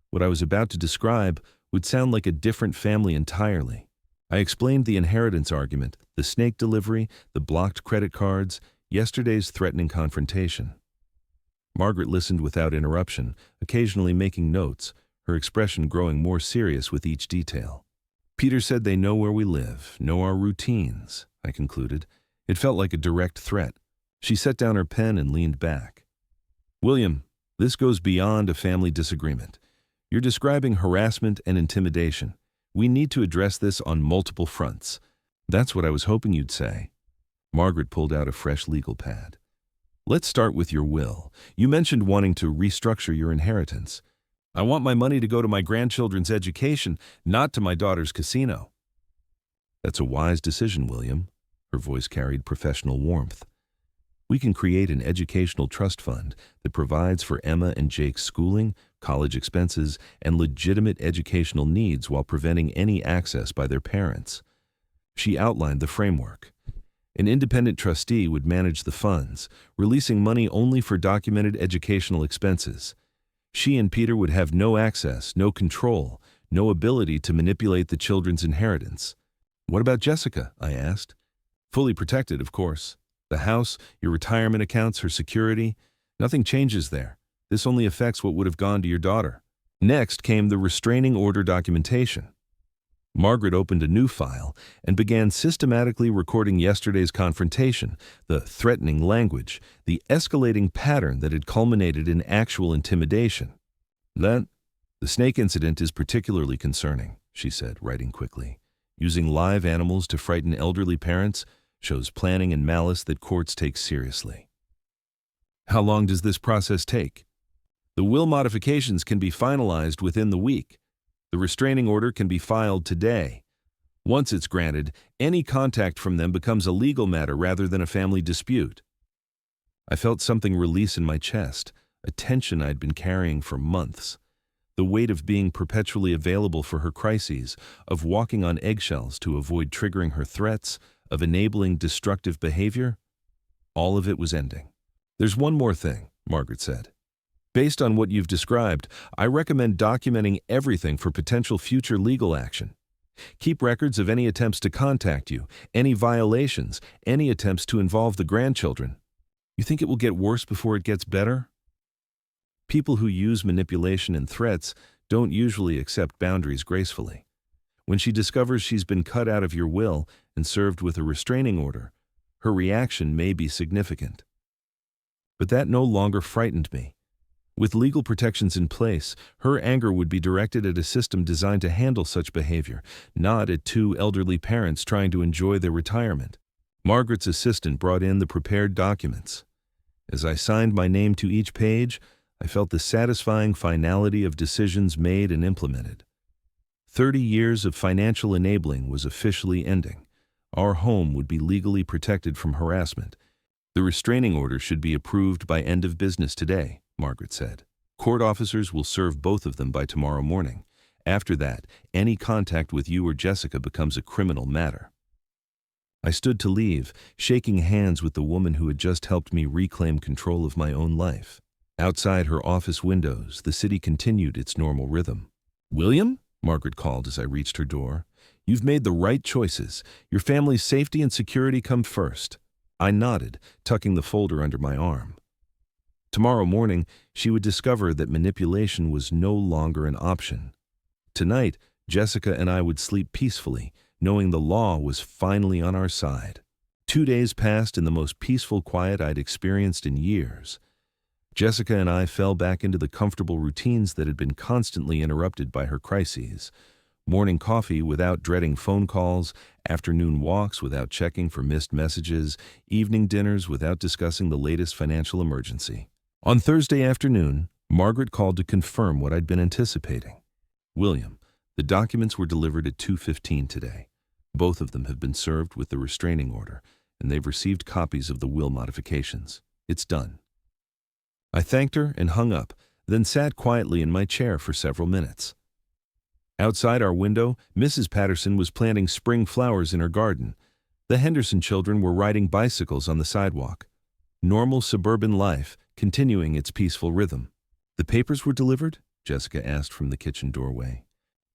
What I was about to describe would sound like a different family entirely. I explained the inheritance argument, the snake delivery, the blocked credit cards, yesterday's threatening confrontation. Margaret listened without interruption, occasionally making notes, her expression growing more serious with each detail. Peter said they know where we live, know our routines, I concluded. It felt like a direct threat. She set down her pen and leaned back. William, this goes beyond a family disagreement. You're describing harassment and intimidation. We need to address this on multiple fronts. That's what I was hoping you'd say. Margaret pulled out a fresh legal pad. Let's start with your will. You mentioned wanting to restructure your inheritance. I want my money to go to my grandchildren's education, not to my daughter's casino. That's a wise decision, William. Her voice carried professional warmth. We can create an educational trust fund that provides for Emma and Jake's schooling, college expenses, and legitimate educational needs while preventing any access by their parents. She outlined the framework. An independent trustee would manage the funds, releasing money only for documented educational expenses. She and Peter would have no access, no control, no ability to manipulate the children's inheritance. What about Jessica? I asked. Fully protected, of course. The house, your retirement accounts, her security, nothing changes there. This only affects what would have gone to your daughter. Next came the restraining order documentation. Margaret opened a new file and began systematically recording yesterday's confrontation, the threatening language, the escalating pattern that had culminated in actual intimidation. The snake incident is particularly concerning, she said, writing quickly. Using live animals to frighten elderly parents shows planning and malice that courts take seriously. How long does this process take? The will modifications can be finalized within the week. The restraining order can be filed today. Once it's granted, any contact from them becomes a legal matter rather than a family dispute. I felt something release in my chest, a tension I'd been carrying for months. The weight of being perpetually available for her crises, of walking on eggshells to avoid triggering her threats, of enabling destructive behavior, all of it was ending. "There's one more thing," Margaret said. "Based on what you've described, I recommend documenting everything for potential future legal action. Keep records of any attempts to contact you, any violations, any attempts to involve the grandchildren. You think it will get worse before it gets better?" People who use manipulation and threats don't usually accept boundaries gracefully. When she discovers she's been cut out of your will and served with a restraining order, her reaction may be significant. But that no longer frightened me. With legal protections in place, her anger would be directed at a system designed to handle such behavior, not at two elderly parents trying to enjoy their retirement. Margaret's assistant brought in the prepared documents. As I signed my name to each page, I felt the satisfying finality of decisions made and implemented. 30 years of financial enabling was officially ending. Our home would be legally protected from harassment. "The restraining order should be approved by end of business today," Margaret said. "Court officers will serve both of them by tomorrow morning. After that, any contact with you or Jessica becomes a criminal matter." I stood to leave, shaking hands with the woman who had just helped me reclaim control of my own life. Outside her office windows, the city continued its normal rhythm. "William?" Margaret called as I reached her door. "You've made the right choices. Your family's safety and security come first." I nodded, tucking the folder under my arm. Tomorrow morning, she would discover that manipulation was no longer an option. Tonight, Jessica and I would sleep peacefully, knowing the law was finally on our side. 2 days passed in the most peaceful quiet I'd experienced in years. Jessica and I fell back into the comfortable routines that had been constantly interrupted by her crises. Morning coffee without dreading phone calls, afternoon walks without checking for missed messages, evening dinners without discussing the latest financial emergency. On Thursday afternoon, Margaret called to confirm what I'd been anticipating. "William, the documents were delivered at 2:15 today. Both of them have been served with the restraining order, and they've received copies of the will modifications. It's done." I thanked her and hung up, then sat quietly in my chair for several minutes. Outside our window, Mrs. Patterson was planting spring flowers in her garden. The Henderson children were riding bicycles on the sidewalk. Normal suburban life, continuing its peaceful rhythm. "The papers were delivered?" Jessica asked from the kitchen doorway.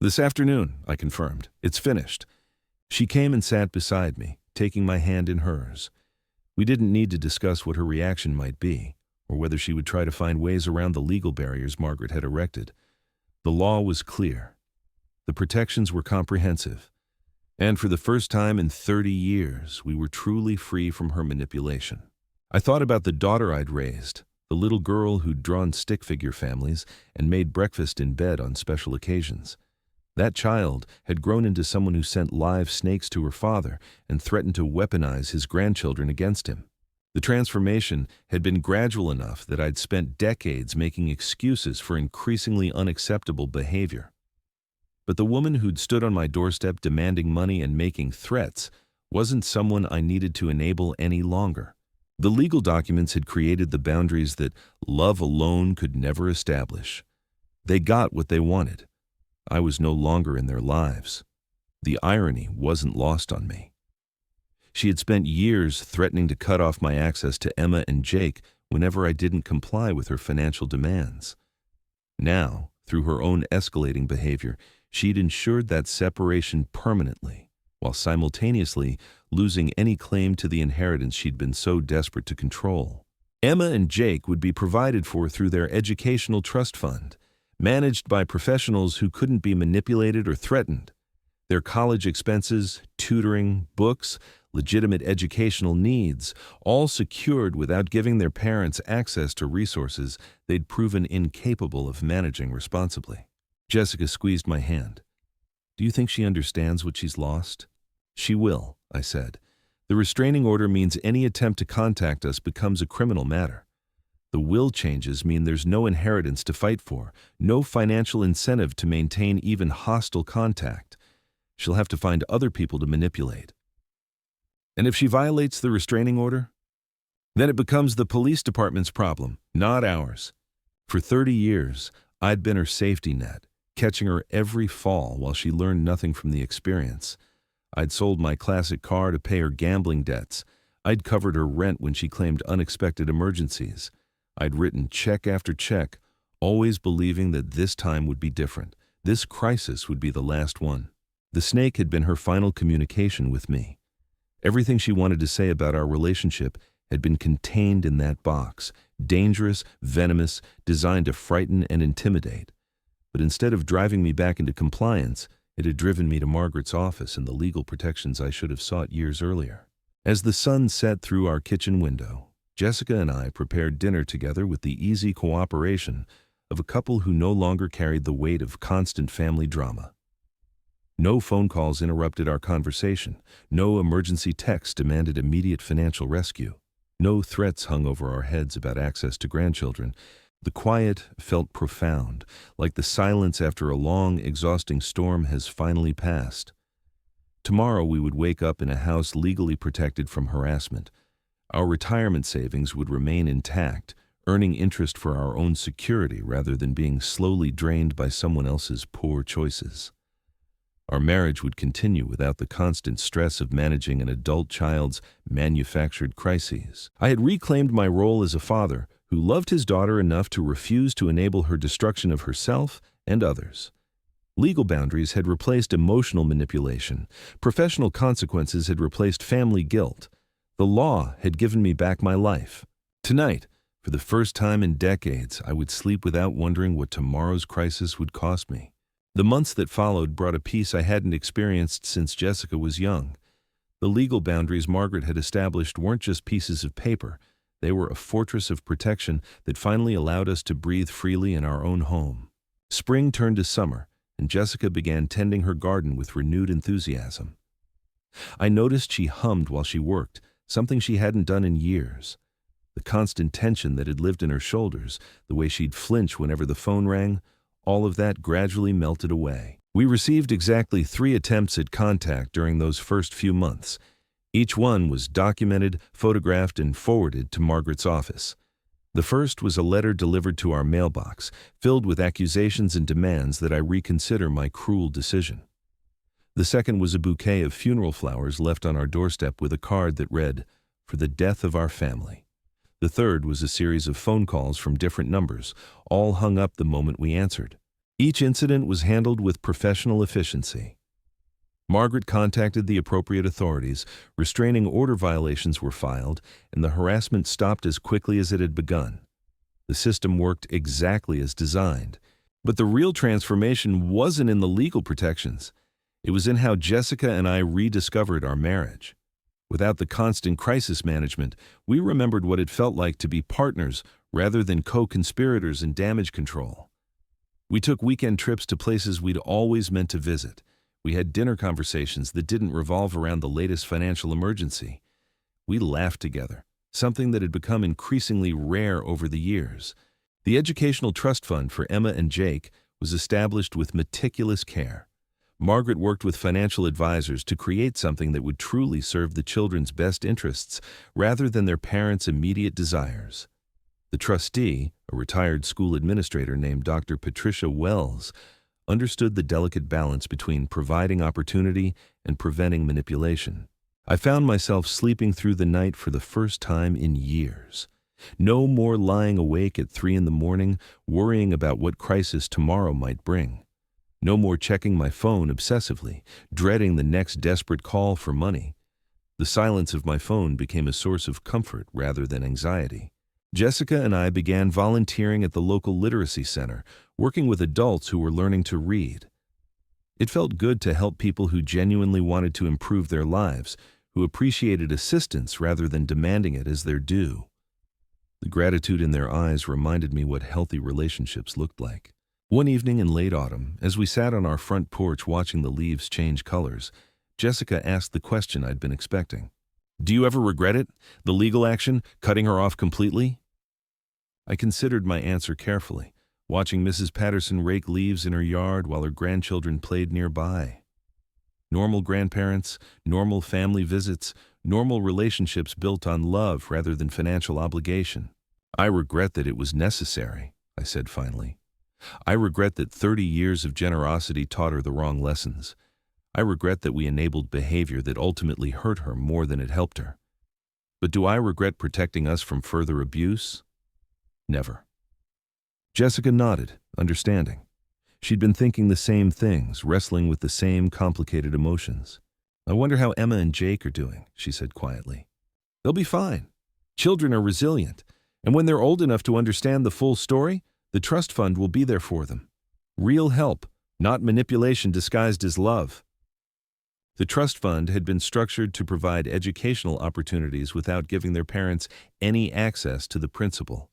"This afternoon," I confirmed. "It's finished." She came and sat beside me, taking my hand in hers. We didn't need to discuss what her reaction might be, or whether she would try to find ways around the legal barriers Margaret had erected. The law was clear. The protections were comprehensive. And for the first time in 30 years, we were truly free from her manipulation. I thought about the daughter I'd raised, the little girl who'd drawn stick figure families and made breakfast in bed on special occasions. That child had grown into someone who sent live snakes to her father and threatened to weaponize his grandchildren against him. The transformation had been gradual enough that I'd spent decades making excuses for increasingly unacceptable behavior. But the woman who'd stood on my doorstep demanding money and making threats wasn't someone I needed to enable any longer. The legal documents had created the boundaries that love alone could never establish. They got what they wanted. I was no longer in their lives. The irony wasn't lost on me. She had spent years threatening to cut off my access to Emma and Jake whenever I didn't comply with her financial demands. Now, through her own escalating behavior, she'd ensured that separation permanently, while simultaneously losing any claim to the inheritance she'd been so desperate to control. Emma and Jake would be provided for through their educational trust fund, managed by professionals who couldn't be manipulated or threatened. Their college expenses, tutoring, books, legitimate educational needs, all secured without giving their parents access to resources they'd proven incapable of managing responsibly. Jessica squeezed my hand. "Do you think she understands what she's lost?" "She will," I said. "The restraining order means any attempt to contact us becomes a criminal matter. The will changes mean there's no inheritance to fight for, no financial incentive to maintain even hostile contact. She'll have to find other people to manipulate. And if she violates the restraining order, then it becomes the police department's problem, not ours. For 30 years, I'd been her safety net, catching her every fall while she learned nothing from the experience. I'd sold my classic car to pay her gambling debts. I'd covered her rent when she claimed unexpected emergencies. I'd written check after check, always believing that this time would be different. This crisis would be the last one. The snake had been her final communication with me. Everything she wanted to say about our relationship had been contained in that box, dangerous, venomous, designed to frighten and intimidate. But instead of driving me back into compliance, it had driven me to Margaret's office and the legal protections I should have sought years earlier. As the sun set through our kitchen window, Jessica and I prepared dinner together with the easy cooperation of a couple who no longer carried the weight of constant family drama. No phone calls interrupted our conversation. No emergency text demanded immediate financial rescue. No threats hung over our heads about access to grandchildren. The quiet felt profound, like the silence after a long, exhausting storm has finally passed. Tomorrow we would wake up in a house legally protected from harassment. Our retirement savings would remain intact, earning interest for our own security rather than being slowly drained by someone else's poor choices. Our marriage would continue without the constant stress of managing an adult child's manufactured crises. I had reclaimed my role as a father who loved his daughter enough to refuse to enable her destruction of herself and others. Legal boundaries had replaced emotional manipulation. Professional consequences had replaced family guilt. The law had given me back my life. Tonight, for the first time in decades, I would sleep without wondering what tomorrow's crisis would cost me. The months that followed brought a peace I hadn't experienced since Jessica was young. The legal boundaries Margaret had established weren't just pieces of paper. They were a fortress of protection that finally allowed us to breathe freely in our own home. Spring turned to summer, and Jessica began tending her garden with renewed enthusiasm. I noticed she hummed while she worked, something she hadn't done in years. The constant tension that had lived in her shoulders, the way she'd flinch whenever the phone rang, all of that gradually melted away. We received exactly 3 attempts at contact during those first few months. Each one was documented, photographed, and forwarded to Margaret's office. The first was a letter delivered to our mailbox, filled with accusations and demands that I reconsider my cruel decision. The second was a bouquet of funeral flowers left on our doorstep with a card that read, "For the death of our family." The third was a series of phone calls from different numbers, all hung up the moment we answered. Each incident was handled with professional efficiency. Margaret contacted the appropriate authorities, restraining order violations were filed, and the harassment stopped as quickly as it had begun. The system worked exactly as designed. But the real transformation wasn't in the legal protections. It was in how Jessica and I rediscovered our marriage. Without the constant crisis management, we remembered what it felt like to be partners rather than co-conspirators in damage control. We took weekend trips to places we'd always meant to visit. We had dinner conversations that didn't revolve around the latest financial emergency. We laughed together, something that had become increasingly rare over the years. The Educational Trust Fund for Emma and Jake was established with meticulous care. Margaret worked with financial advisors to create something that would truly serve the children's best interests rather than their parents' immediate desires. The trustee, a retired school administrator named Dr. Patricia Wells, understood the delicate balance between providing opportunity and preventing manipulation. I found myself sleeping through the night for the first time in years. No more lying awake at 3 a.m, worrying about what crisis tomorrow might bring. No more checking my phone obsessively, dreading the next desperate call for money. The silence of my phone became a source of comfort rather than anxiety. Jessica and I began volunteering at the local literacy center, working with adults who were learning to read. It felt good to help people who genuinely wanted to improve their lives, who appreciated assistance rather than demanding it as their due. The gratitude in their eyes reminded me what healthy relationships looked like. One evening in late autumn, as we sat on our front porch watching the leaves change colors, Jessica asked the question I'd been expecting. "Do you ever regret it? The legal action, cutting her off completely?" I considered my answer carefully, watching Mrs. Patterson rake leaves in her yard while her grandchildren played nearby. Normal grandparents, normal family visits, normal relationships built on love rather than financial obligation. "I regret that it was necessary," I said finally. I regret that 30 years of generosity taught her the wrong lessons. I regret that we enabled behavior that ultimately hurt her more than it helped her. But do I regret protecting us from further abuse? Never. Jessica nodded, understanding. She'd been thinking the same things, wrestling with the same complicated emotions. I wonder how Emma and Jake are doing, she said quietly. They'll be fine. Children are resilient, and when they're old enough to understand the full story, the trust fund will be there for them. Real help, not manipulation disguised as love. The trust fund had been structured to provide educational opportunities without giving their parents any access to the principal.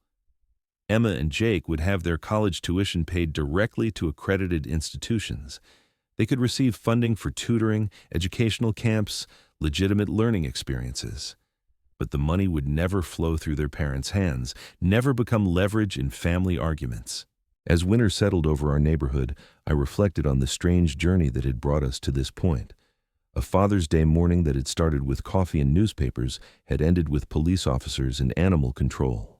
Emma and Jake would have their college tuition paid directly to accredited institutions. They could receive funding for tutoring, educational camps, legitimate learning experiences. But the money would never flow through their parents' hands, never become leverage in family arguments. As winter settled over our neighborhood, I reflected on the strange journey that had brought us to this point. A Father's Day morning that had started with coffee and newspapers had ended with police officers and animal control.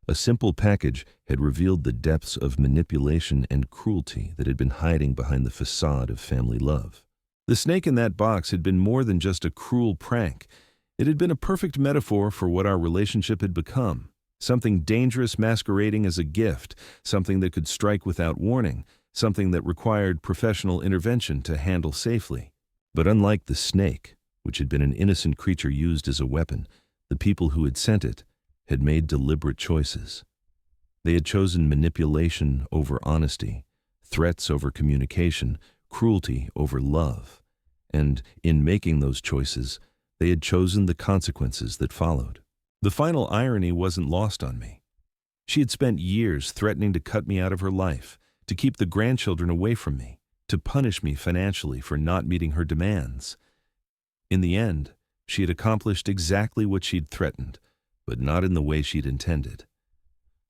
A simple package had revealed the depths of manipulation and cruelty that had been hiding behind the facade of family love. The snake in that box had been more than just a cruel prank. It had been a perfect metaphor for what our relationship had become. Something dangerous masquerading as a gift, something that could strike without warning, something that required professional intervention to handle safely. But unlike the snake, which had been an innocent creature used as a weapon, the people who had sent it had made deliberate choices. They had chosen manipulation over honesty, threats over communication, cruelty over love. And in making those choices, they had chosen the consequences that followed. The final irony wasn't lost on me. She had spent years threatening to cut me out of her life, to keep the grandchildren away from me, to punish me financially for not meeting her demands. In the end, she had accomplished exactly what she'd threatened, but not in the way she'd intended.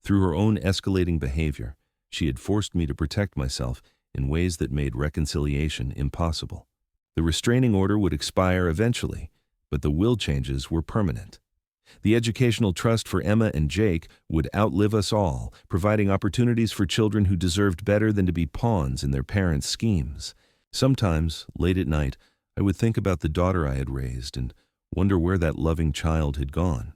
Through her own escalating behavior, she had forced me to protect myself in ways that made reconciliation impossible. The restraining order would expire eventually, but the will changes were permanent. The educational trust for Emma and Jake would outlive us all, providing opportunities for children who deserved better than to be pawns in their parents' schemes. Sometimes, late at night, I would think about the daughter I had raised and wonder where that loving child had gone.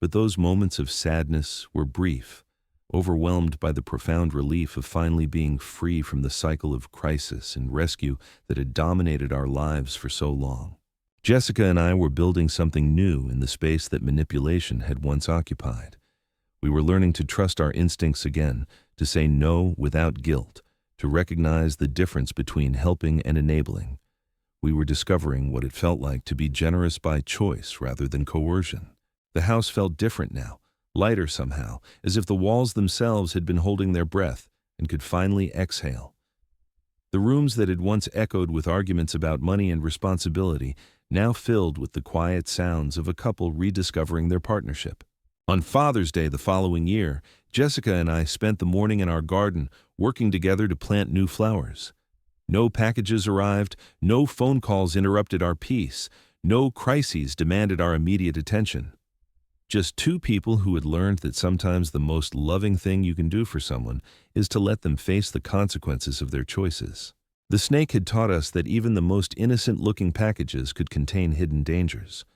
But those moments of sadness were brief, overwhelmed by the profound relief of finally being free from the cycle of crisis and rescue that had dominated our lives for so long. Jessica and I were building something new in the space that manipulation had once occupied. We were learning to trust our instincts again, to say no without guilt, to recognize the difference between helping and enabling. We were discovering what it felt like to be generous by choice rather than coercion. The house felt different now, lighter somehow, as if the walls themselves had been holding their breath and could finally exhale. The rooms that had once echoed with arguments about money and responsibility now filled with the quiet sounds of a couple rediscovering their partnership. On Father's Day the following year, Jessica and I spent the morning in our garden working together to plant new flowers. No packages arrived, no phone calls interrupted our peace, no crises demanded our immediate attention. Just two people who had learned that sometimes the most loving thing you can do for someone is to let them face the consequences of their choices. The snake had taught us that even the most innocent-looking packages could contain hidden dangers.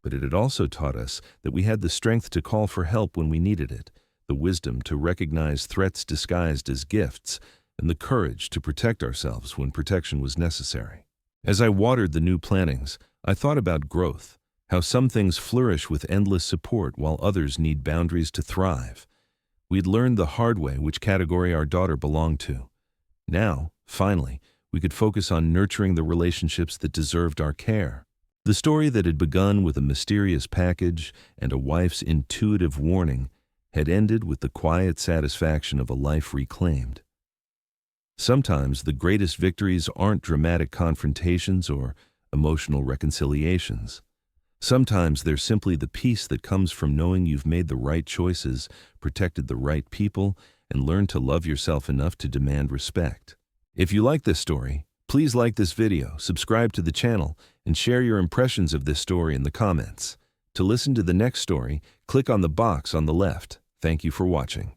But it had also taught us that we had the strength to call for help when we needed it, the wisdom to recognize threats disguised as gifts, and the courage to protect ourselves when protection was necessary. As I watered the new plantings, I thought about growth. How some things flourish with endless support while others need boundaries to thrive. We'd learned the hard way which category our daughter belonged to. Now, finally, we could focus on nurturing the relationships that deserved our care. The story that had begun with a mysterious package and a wife's intuitive warning had ended with the quiet satisfaction of a life reclaimed. Sometimes the greatest victories aren't dramatic confrontations or emotional reconciliations. Sometimes they're simply the peace that comes from knowing you've made the right choices, protected the right people, and learned to love yourself enough to demand respect. If you like this story, please like this video, subscribe to the channel, and share your impressions of this story in the comments. To listen to the next story, click on the box on the left. Thank you for watching.